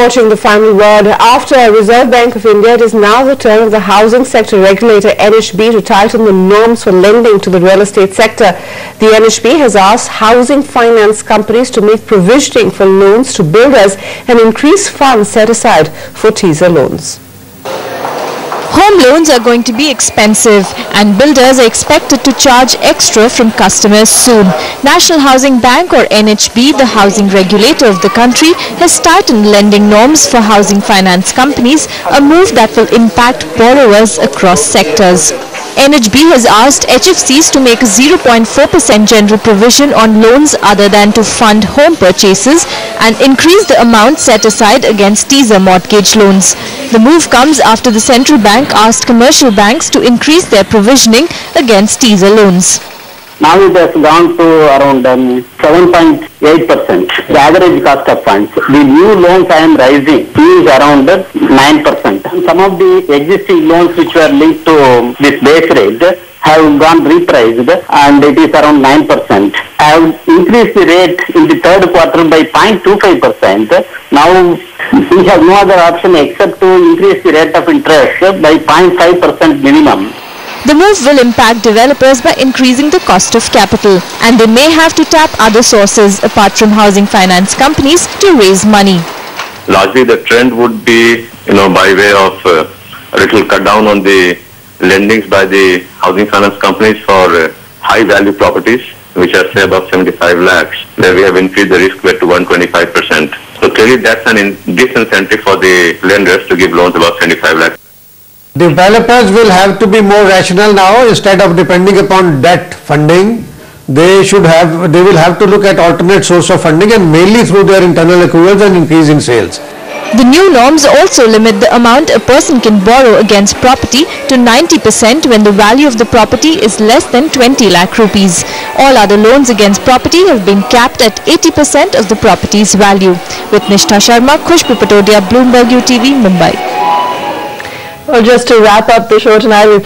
Approaching the final word, after Reserve Bank of India, it is now the turn of the housing sector regulator NHB to tighten the norms for lending to the real estate sector. The NHB has asked housing finance companies to make provisioning for loans to builders and increase funds set aside for teaser loans. Home loans are going to be expensive and builders are expected to charge extra from customers soon. National Housing Bank or NHB, the housing regulator of the country, has tightened lending norms for housing finance companies, a move that will impact borrowers across sectors. NHB has asked HFCs to make a 0.4% general provision on loans other than to fund home purchases and increase the amount set aside against teaser mortgage loans. The move comes after the central bank asked commercial banks to increase their provisioning against teaser loans. Now it has gone to around 7.8%, the average cost of funds. The new loans I am raising is around 9%. Some of the existing loans which were linked to this base rate have gone repriced and it is around 9%. I have increased the rate in the third quarter by 0.25%. Now we have no other option except to increase the rate of interest by 0.5% minimum. The move will impact developers by increasing the cost of capital, and they may have to tap other sources apart from housing finance companies to raise money. Largely the trend would be, by way of a little cut down on the lendings by the housing finance companies for high value properties, which are say above 75 lakhs, where we have increased the risk weight to 125%. So clearly that's an disincentive for the lenders to give loans above 75 lakhs. Developers will have to be more rational now. Instead of depending upon debt funding, they will have to look at alternate source of funding and mainly through their internal accruals and increasing sales. The new norms also limit the amount a person can borrow against property to 90% when the value of the property is less than 20 lakh rupees. All other loans against property have been capped at 80% of the property's value. With Nishtha Sharma, Khushbu Patodia, Bloomberg UTV, Mumbai. Well, just to wrap up the show tonight, we